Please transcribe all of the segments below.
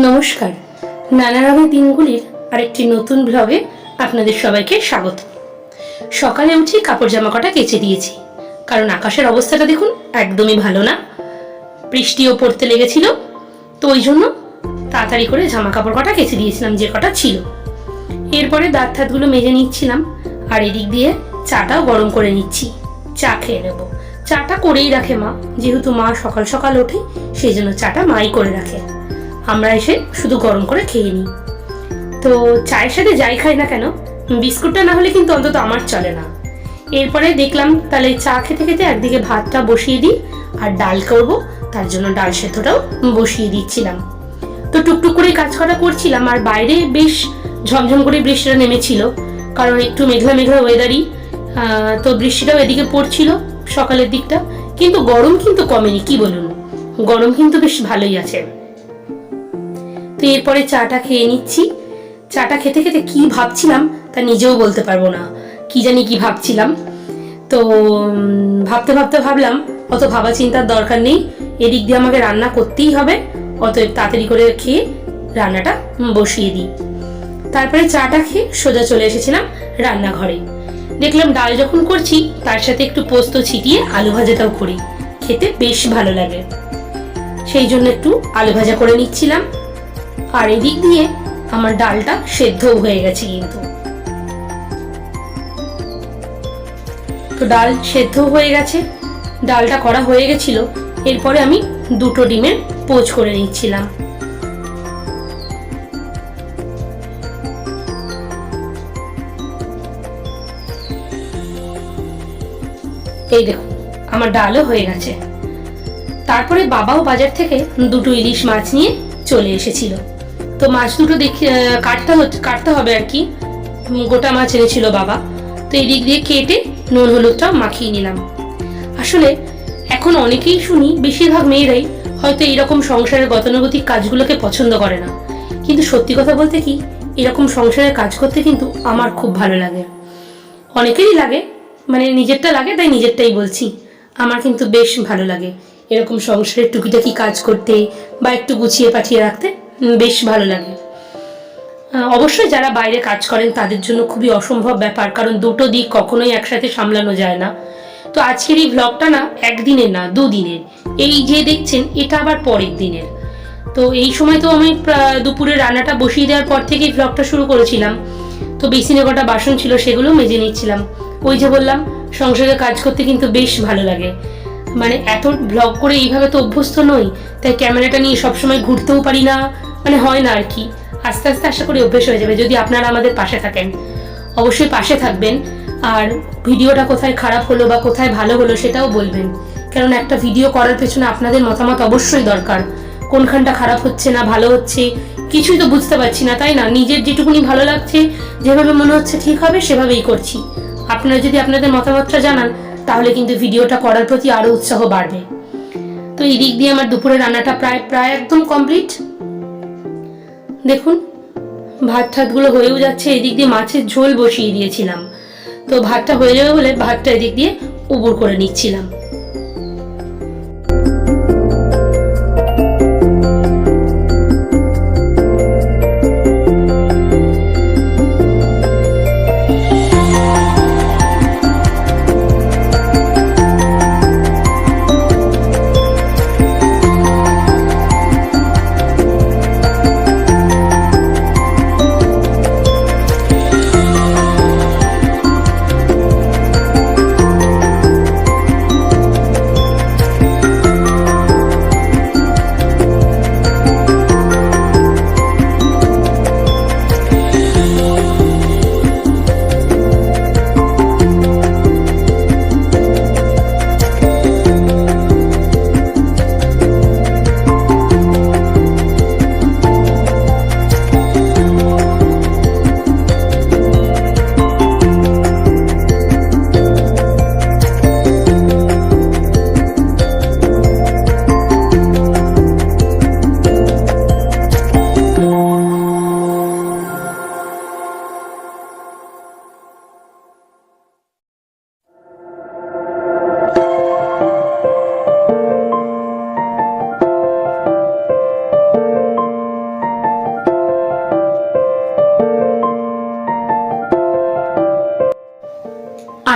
নমস্কার, নানা রঙের দিনগুলির আরেকটি নতুন ব্লগে আপনাদের সবাইকে স্বাগত। সকালে উঠে কাপড় জামা কটা কেচে দিয়েছি, কারণ আকাশের অবস্থাটা দেখুন একদমই ভালো না, বৃষ্টিও পড়তে লেগেছিল। তো ওই জন্য তাড়াতাড়ি করে জামা কাপড় কটা কেচে দিয়েছিলাম যে কটা ছিল। এরপরে দাঁত ঠাতগুলো মেজে নিচ্ছিলাম, আর এদিক দিয়ে চাটাও গরম করে নিচ্ছি। চা খেয়ে নেব। চাটা করেই রাখে মা, যেহেতু মা সকাল সকাল ওঠে সেই জন্য চাটা মাই করে রাখে, আমরা এসে শুধু গরম করে খেয়ে নিই। তো চায়ের সাথে যাই খাই না কেন, বিস্কুটটা না হলে কিন্তু অন্তত আমার চলে না। এরপরে দেখলাম তাহলে চা খেতে খেতে একদিকে ভাতটা বসিয়ে দিই, আর ডাল করব, তার জন্য ডাল সেদ্ধটাও বসিয়ে দিচ্ছিলাম। তো টুকটুক করে কাজ করা করছিলাম, আর বাইরে বেশ ঝমঝম করে বৃষ্টিটা নেমেছিল, কারণ একটু মেঘলা মেঘলা ওয়েদারই। তো বৃষ্টিটাও এদিকে পড়ছিল সকালের দিকটা, কিন্তু গরম কিন্তু কমেনি, কি বলুন, গরম কিন্তু বেশ ভালোই আছে। তো এরপরে চাটা খেয়ে নিচ্ছি। চাটা খেতে খেতে কি ভাবছিলাম তা নিজেও বলতে পারবো না, কি জানি কি ভাবছিলাম। তো ভাবতে ভাবতে ভাবলাম অত ভাবা চিন্তার দরকার নেই, এদিক দিয়ে আমাকে রান্না করতেই হবে, অতএব তাড়াতাড়ি করে খেয়ে রান্নাটা বসিয়ে দিই। তারপরে চাটা খেয়ে সোজা চলে এসেছিলাম রান্নাঘরে। দেখলাম ডাল যখন করছি তার সাথে একটু পোস্ত ছিটিয়ে আলু ভাজাটাও করি, খেতে বেশ ভালো লাগে, সেই জন্য একটু আলু ভাজা করে নিচ্ছিলাম। আর এদিক দিয়ে আমার ডালটা সেদ্ধও হয়ে গেছে কিন্তু। তো ডাল সেদ্ধ হয়ে গেছে, ডালটা করা হয়ে গেছিল। এরপরে আমি দুটো ডিমের পোচ করে নিচ্ছিলাম। এই দেখুন আমার ডালও হয়ে গেছে। তারপরে বাবাও বাজার থেকে দুটো ইলিশ মাছ নিয়ে চলে এসেছিল। তো মাছ দুটো দেখে কাটতে হবে আর কি, গোটা মাছ এনেছিল বাবা। তো এই দিক দিয়ে কেটে নুন হলুদটাও মাখিয়ে নিলাম। আসলে এখন অনেকেই শুনি, বেশিরভাগ মেয়েরাই হয়তো এইরকম সংসারের গতানুগতিক কাজগুলোকে পছন্দ করে না, কিন্তু সত্যি কথা বলতে কি, এরকম সংসারের কাজ করতে কিন্তু আমার খুব ভালো লাগে। অনেকেরই লাগে, মানে নিজেরটা লাগে তাই নিজেরটাই বলছি, আমার কিন্তু বেশ ভালো লাগে এরকম সংসারের টুকিটাকি কাজ করতে বা একটু গুছিয়ে পাঠিয়ে রাখতে, বেশ ভালো লাগে। অবশ্যই যারা বাইরে কাজ করেন তাদের জন্য খুবই অসম্ভব ব্যাপার, কারণ দুটো দিক কখনোই একসাথে সামলানো যায় না। তো আজকের এই ব্লগটা না একদিনের না, দুদিনের। এই যে দেখছেন এটা আবার পরের দিনের। তো এই সময় তো আমি দুপুরে রান্নাটা বসিয়ে দেওয়ার পর থেকেই ব্লগটা শুরু করেছিলাম। তো বেসিনে কটা বাসন ছিল সেগুলো মেজে নিচ্ছিলাম। ওই যে বললাম, সংসারে কাজ করতে কিন্তু বেশ ভালো লাগে। মানে এত ব্লগ করে এইভাবে তো অভ্যস্ত নই, তাই ক্যামেরাটা নিয়ে সবসময় ঘুরতেও পারি না, মানে হয় না আর কি। আস্তে আস্তে আশা করি অভ্যেস হয়ে যাবে, যদি আপনারা আমাদের পাশে থাকেন। অবশ্যই পাশে থাকবেন, আর ভিডিওটা কোথায় খারাপ হলো বা কোথায় ভালো হলো সেটাও বলবেন, কারণ একটা ভিডিও করার পেছনে আপনাদের মতামত অবশ্যই দরকার। কোনখানটা খারাপ হচ্ছে না ভালো হচ্ছে কিছুই তো বুঝতে পারছি না, তাই না? নিজের যেটুকুনি ভালো লাগছে, যেভাবে মনে হচ্ছে ঠিক হবে সেভাবেই করছি। আপনারা যদি আপনাদের মতামতটা জানান তাহলে কিন্তু ভিডিওটা করার প্রতি আরো উৎসাহ বাড়বে। তো এই দিক দিয়ে আমার দুপুরে রান্নাটা প্রায় একদম কমপ্লিট। দেখুন ভাত ঠাতগুলো হয়েও যাচ্ছে, এদিক দিয়ে মাছের ঝোল বসিয়ে দিয়েছিলাম। তো ভাতটা হয়ে যাবে বলে ভাতটা এদিক দিয়ে উবুর করে নিচ্ছিলাম।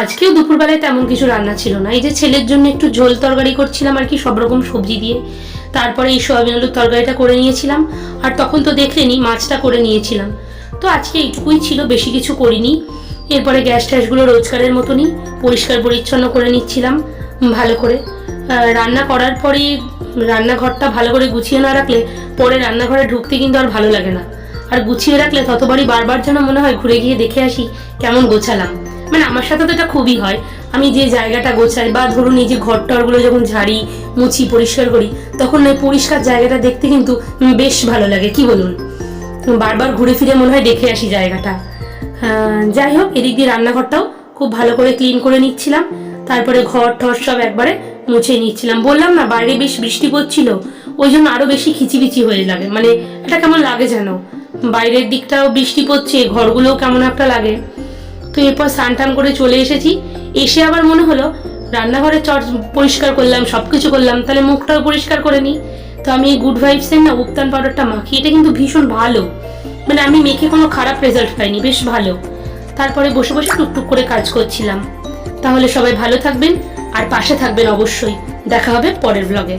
আজকেও দুপুরবেলায় তেমন কিছু রান্না ছিল না, এই যে ছেলের জন্য একটু ঝোল তরকারি করছিলাম আর কি, সব রকম সবজি দিয়ে। তারপরে এই সয়াবিন আলুর তরকারিটা করে নিয়েছিলাম, আর তখন তো দেখলেনি মাছটা করে নিয়েছিলাম। তো আজকে এইটুকুই ছিল, বেশি কিছু করিনি। এরপরে গ্যাস ট্যাসগুলো রোজকারের মতনই পরিষ্কার পরিচ্ছন্ন করে নিচ্ছিলাম ভালো করে। রান্না করার পরে রান্নাঘরটা ভালো করে গুছিয়ে না রাখলে পরে রান্নাঘরে ঢুকতে কিন্তু আর ভালো লাগে না, আর গুছিয়ে রাখলে ততবারই বারবার যেন মনে হয় ঘুরে গিয়ে দেখে আসি কেমন গোছালাম। মানে আমার সাথে তো এটা খুবই হয়, আমি যে জায়গাটা গোছাই বা ধরুন এই যে ঘর টরগুলো যখন ঝাড়ি মুছি পরিষ্কার করি, তখন ওই পরিষ্কার জায়গাটা দেখতে কিন্তু বেশ ভালো লাগে, কি বলুন? বারবার ঘুরে ফিরে মনে হয় দেখে আসি জায়গাটা। যাই হোক, এদিক দিয়ে রান্নাঘরটাও খুব ভালো করে ক্লিন করে নিচ্ছিলাম, তারপরে ঘর ঠর সব একবারে মুছে নিচ্ছিলাম। বললাম না বাইরে বেশ বৃষ্টি পড়ছিল, ওই জন্য আরো বেশি খিচিবিচি হয়ে লাগে, মানে এটা কেমন লাগে যেন, বাইরের দিকটাও বৃষ্টি পড়ছে, ঘরগুলোও কেমন একটা লাগে। তো এরপর স্নান টান করে চলে এসেছি, এসে আবার মনে হলো রান্নাঘরে পরিষ্কার করলাম, সব কিছু করলাম, তাহলে মুখটাও পরিষ্কার করে নিই। তো আমি এই গুড ভাইবসের না উপতান পাউডারটা মাখি, এটা কিন্তু ভীষণ ভালো, মানে আমি মেখে কোনো খারাপ রেজাল্ট পাইনি, বেশ ভালো। তারপরে বসে বসে টুকটুক করে কাজ করছিলাম। তাহলে সবাই ভালো থাকবেন আর পাশে থাকবেন অবশ্যই। দেখা হবে পরের ব্লগে।